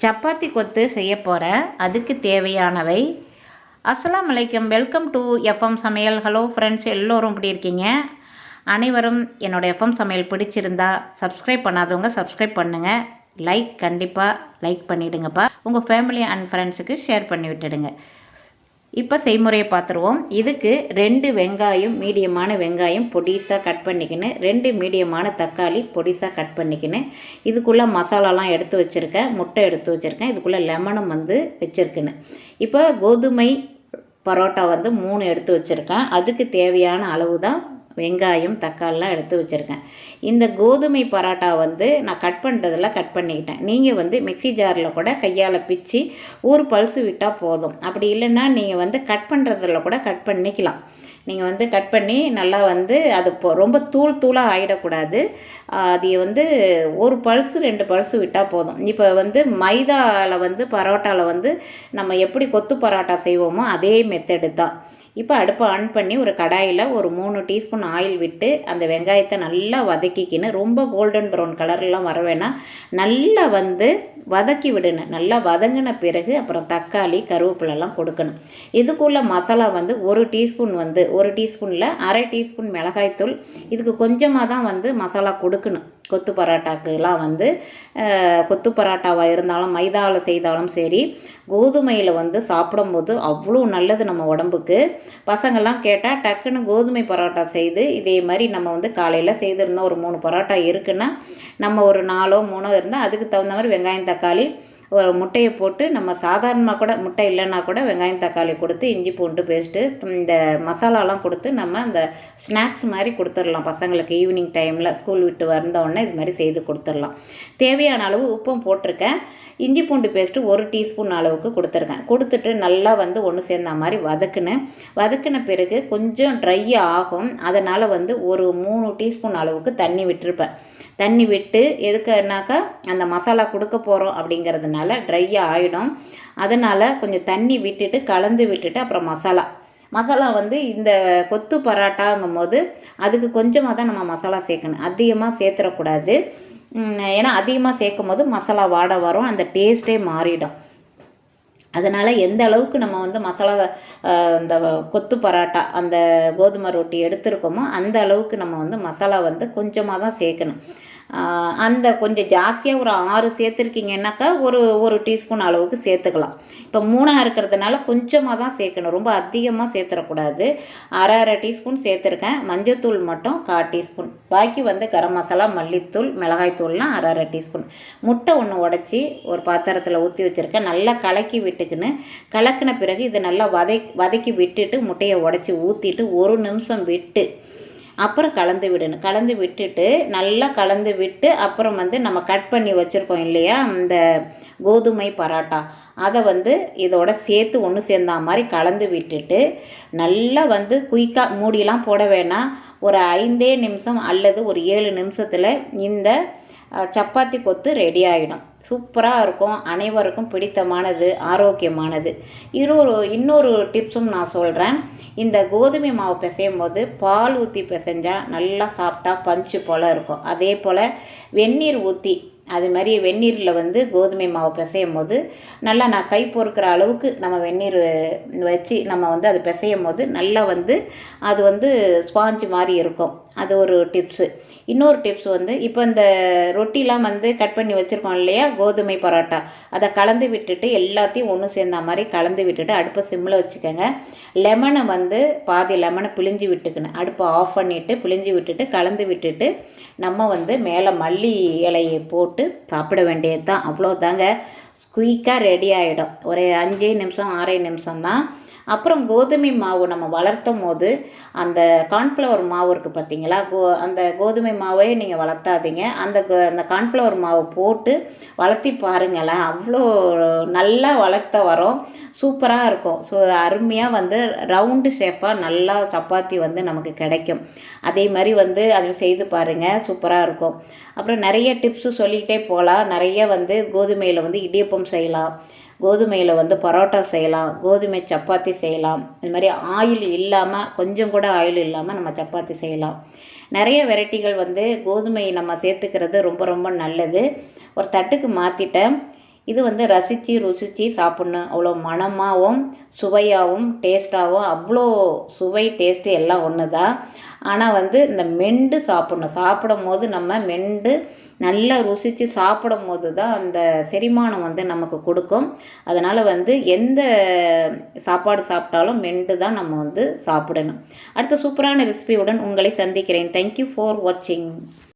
சப்பாத்தி கொத்து செய்ய போகிறேன். அதுக்கு தேவையானவை. அஸ்ஸலாமு அலைக்கும். வெல்கம் டு எஃப்எம் சமையல். ஹலோ ஃப்ரெண்ட்ஸ், எல்லோரும் இப்படி இருக்கீங்க? அனைவரும் என்னோடய எஃப்எம் சமையல் பிடிச்சிருந்தா சப்ஸ்கிரைப் பண்ணாதவங்க சப்ஸ்கிரைப் பண்ணுங்கள். கண்டிப்பாக லைக் பண்ணிவிடுங்கப்பா. உங்கள் ஃபேமிலி அண்ட் ஃப்ரெண்ட்ஸுக்கு ஷேர் பண்ணி விட்டுடுங்க. இப்போ செய்முறையை பார்த்துருவோம். இதுக்கு 2 வெங்காயம், மீடியமான வெங்காயம் பொடிசாக கட் பண்ணிக்கின்னு, 2 மீடியமான தக்காளி பொடிசாக கட் பண்ணிக்கின்னு, இதுக்குள்ளே மசாலாலாம் எடுத்து வச்சுருக்கேன். முட்டை எடுத்து வச்சுருக்கேன். இதுக்குள்ளே லெமனும் வச்சுருக்குன்னு. இப்போ கோதுமை பரோட்டா 3 எடுத்து வச்சுருக்கேன். அதுக்கு தேவையான அளவு தான் வெங்காயம், தக்காளிலாம் எடுத்து வச்சுருக்கேன். இந்த கோதுமை பரோட்டா நான் கட் பண்ணுறதில் கட் பண்ணிக்கிட்டேன். நீங்கள் மிக்சி ஜாரில் கூட கையால் பிச்சு ஒரு பல்சு விட்டால் போதும். அப்படி இல்லைன்னா நீங்கள் கட் பண்ணுறதில் கூட கட் பண்ணிக்கலாம். நீங்கள் கட் பண்ணி நல்லா அது ரொம்ப தூளாக ஆகிடக்கூடாது. அது ஒரு பல்சு 2 பல்சு விட்டால் போதும். இப்போ மைதாவில் பரோட்டாவில் நம்ம எப்படி கொத்து பரோட்டா செய்வோமோ அதே மெத்தடு தான். இப்போ அடுப்பை ஆன் பண்ணி ஒரு கடாயில் ஒரு 3 டீஸ்பூன் ஆயில் விட்டு அந்த வெங்காயத்தை நல்லா வதக்கிக்கின்னு, ரொம்ப கோல்டன் ப்ரௌன் கலர்லாம் வர வேணாம், நல்லா வதக்கி விடணும். நல்லா வதங்கின பிறகு அப்புறம் தக்காளி, கருவேப்பிலெல்லாம் கொடுக்கணும். இதுக்குள்ள மசாலா 1 டீஸ்பூன் ஒரு டீஸ்பூனில் அரை டீஸ்பூன் மிளகாய்த்தூள். இதுக்கு கொஞ்சமாக தான் மசாலா கொடுக்கணும். கொத்து பரோட்டாக்கெலாம் கொத்து பரோட்டாவாக இருந்தாலும் மைதாவில் செய்தாலும் சரி, கோதுமையில் சாப்பிடும்போது அவ்வளோ நல்லது நம்ம உடம்புக்கு. பசங்கள்லாம் கேட்டால் டக்குன்னு கோதுமை பரோட்டா செய்து இதே மாதிரி நம்ம காலையில் செய்திருந்தோம். ஒரு 3 பரோட்டா இருக்குன்னா நம்ம ஒரு 4ஓ 3ஓ இருந்தால் அதுக்கு தகுந்த மாதிரி வெங்காயம், தக்காளி, ஒரு முட்டையை போட்டு நம்ம சாதாரணமாக கூட, முட்டை இல்லைன்னா கூட வெங்காயம், தக்காளி கொடுத்து இஞ்சி பூண்டு பேஸ்ட்டு இந்த மசாலாலாம் கொடுத்து நம்ம அந்த ஸ்நாக்ஸ் மாதிரி கொடுத்துடலாம் பசங்களுக்கு. ஈவினிங் டைமில் ஸ்கூல் விட்டு வந்தோடனே இது மாதிரி செய்து கொடுத்துடலாம். தேவையான அளவு உப்பும் போட்டிருக்கேன். இஞ்சி பூண்டு பேஸ்ட்டு 1 டீஸ்பூன் அளவுக்கு கொடுத்துருக்கேன். கொடுத்துட்டு நல்லா ஒன்று சேர்ந்த மாதிரி வதக்கின பிறகு கொஞ்சம் ட்ரை ஆகும். அதனால் ஒரு 3 டீஸ்பூன் அளவுக்கு தண்ணி விட்டுருப்பேன். தண்ணி விட்டு எதுக்குனாக்கா அந்த மசாலா கொடுக்க போகிறோம் அப்படிங்கிறதுனால ட்ரையாக ஆகிடும். அதனால் கொஞ்சம் தண்ணி விட்டுட்டு கலந்து விட்டுட்டு அப்புறம் மசாலா இந்த கொத்து பரோட்டாங்கும் போது அதுக்கு கொஞ்சமாக தான் நம்ம மசாலா சேர்க்கணும். அதிகமாக சேர்த்துடக்கூடாது. ஏன்னா அதிகமாக சேர்க்கும் போது மசாலா வாடை வரும், அந்த டேஸ்ட்டே மாறிடும். அதனால் எந்த அளவுக்கு நம்ம மசாலா இந்த கொத்து பரோட்டா அந்த கோதுமை ரொட்டி எடுத்துருக்கோமோ அந்த அளவுக்கு நம்ம மசாலா கொஞ்சமாக தான் சேர்க்கணும். அந்த கொஞ்சம் ஜாஸ்தியாக ஒரு 6 சேர்த்துருக்கீங்கன்னாக்கா ஒரு டீஸ்பூன் அளவுக்கு சேர்த்துக்கலாம். இப்போ 3 இருக்கிறதுனால கொஞ்சமாக தான் சேர்க்கணும், ரொம்ப அதிகமாக சேர்த்துடக்கூடாது. அரை டீஸ்பூன் சேர்த்துருக்கேன். மஞ்சத்தூள் மட்டும் 1/4 டீஸ்பூன். பாக்கி கரம் மசாலா, மல்லித்தூள், மிளகாய்த்தூள்லாம் அரை டீஸ்பூன். முட்டை 1 உடச்சி ஒரு பாத்திரத்தில் ஊற்றி வச்சுருக்கேன். நல்லா கலக்கி விட்டுக்குன்னு, கலக்கின பிறகு இதை நல்லா வதக்கி விட்டுட்டு முட்டையை உடச்சி ஊற்றிட்டு 1 நிமிஷம் விட்டு அப்புறம் கலந்து விடணும். கலந்து விட்டுட்டு நல்லா கலந்து விட்டு அப்புறம் நம்ம கட் பண்ணி வச்சுருக்கோம் இல்லையா இந்த கோதுமை பரோட்டா, அதை இதோட சேர்த்து ஒன்று சேர்ந்தா மாதிரி கலந்து விட்டுட்டு நல்லா குயிக்காக மூடியெல்லாம் போட வேணாம். ஒரு 5 நிமிஷம் அல்லது ஒரு 7 நிமிஷத்தில் இந்த சப்பாத்தி கொத்து ரெடி ஆகிடும். சூப்பராக இருக்கும். அனைவருக்கும் பிடித்தமானது, ஆரோக்கியமானது. இன்னொரு டிப்ஸும் நான் சொல்கிறேன். இந்த கோதுமை மாவு பிசையும் போது பால் ஊற்றி பிசைஞ்சால் நல்லா சாப்பிட்டா பஞ்சு போல் இருக்கும். அதே போல் வெந்நீர் ஊற்றி, அது மாதிரி வெந்நீரில் கோதுமை மாவு பிசையும் போது நல்லா நான் கை பொறுக்கிற அளவுக்கு நம்ம வெந்நீர் வச்சு நம்ம அது பிசையும் போது நல்லா அது ஸ்பாஞ்சு மாதிரி இருக்கும். அது ஒரு டிப்ஸு. இன்னொரு டிப்ஸ் இப்போ இந்த ரொட்டிலாம் கட் பண்ணி வச்சுருக்கோம் இல்லையா கோதுமை பரோட்டா, அதை கலந்து விட்டுட்டு எல்லாத்தையும் ஒன்று சேர்ந்த மாதிரி கலந்து விட்டுட்டு அடுப்பை சிம்மில் வச்சுக்கோங்க. லெமனை பாதி லெமனை பிழிஞ்சு விட்டுக்கணும். அடுப்பை ஆஃப் பண்ணிவிட்டு பிழிஞ்சு விட்டுட்டு கலந்து விட்டுட்டு நம்ம மேலே மல்லி இலையை போட்டு சாப்பிட வேண்டியது தான். அவ்வளோதாங்க, குயிக்காக ரெடி ஆகிடும். ஒரு 5 நிமிஷம் 6 நிமிஷம் தான். அப்புறம் கோதுமை மாவு நம்ம வளர்த்தும் போது அந்த கார்ன்ஃப்ளவர் மாவு இருக்குது பார்த்தீங்களா, அந்த கோதுமை மாவே நீங்கள் வளர்த்தாதீங்க. அந்த கார்ன்ஃப்ளவர் மாவு போட்டு வளர்த்தி பாருங்களேன், அவ்வளோ நல்லா வளர்த்த வரும். சூப்பராக இருக்கும். ஸோ அருமையாக ரவுண்டு ஷேப்பாக நல்லா சப்பாத்தி நமக்கு கிடைக்கும். அதே மாதிரி அது செய்து பாருங்கள், சூப்பராக இருக்கும். அப்புறம் நிறைய டிப்ஸு சொல்லிக்கிட்டே போகலாம். நிறைய கோதுமையில் இடியப்பம் செய்யலாம், கோதுமையில் பரோட்டா செய்யலாம், கோதுமை சப்பாத்தி செய்யலாம். இது மாதிரி ஆயில் இல்லாமல், கொஞ்சம் கூட ஆயில் இல்லாமல் நம்ம சப்பாத்தி செய்யலாம். நிறைய வெரைட்டிகள் கோதுமை நம்ம சேர்த்துக்கிறது ரொம்ப ரொம்ப நல்லது. ஒரு தட்டுக்கு மாற்றிட்டேன். இது வந்து ரசித்து ருசித்து சாப்பிட்ணும். அவ்வளோ மணமாகவும் சுவையாகவும் டேஸ்ட்டாகவும் அவ்வளோ சுவை டேஸ்ட்டு எல்லாம் ஒன்று தான். ஆனால் வந்து இந்த மெண்டு சாப்பிட்ணும். சாப்பிடும் போது நம்ம மெண்டு நல்லா ருசித்து சாப்பிடும் போது தான் அந்த செரிமானம் வந்து நமக்கு கொடுக்கும். அதனால் வந்து எந்த சாப்பாடு சாப்பிட்டாலும் மெண்டு தான் நம்ம வந்து சாப்பிடணும். அடுத்த சூப்பரான ரெசிபியுடன் உங்களை சந்திக்கிறேன். தேங்க்யூ ஃபார் வாட்சிங்.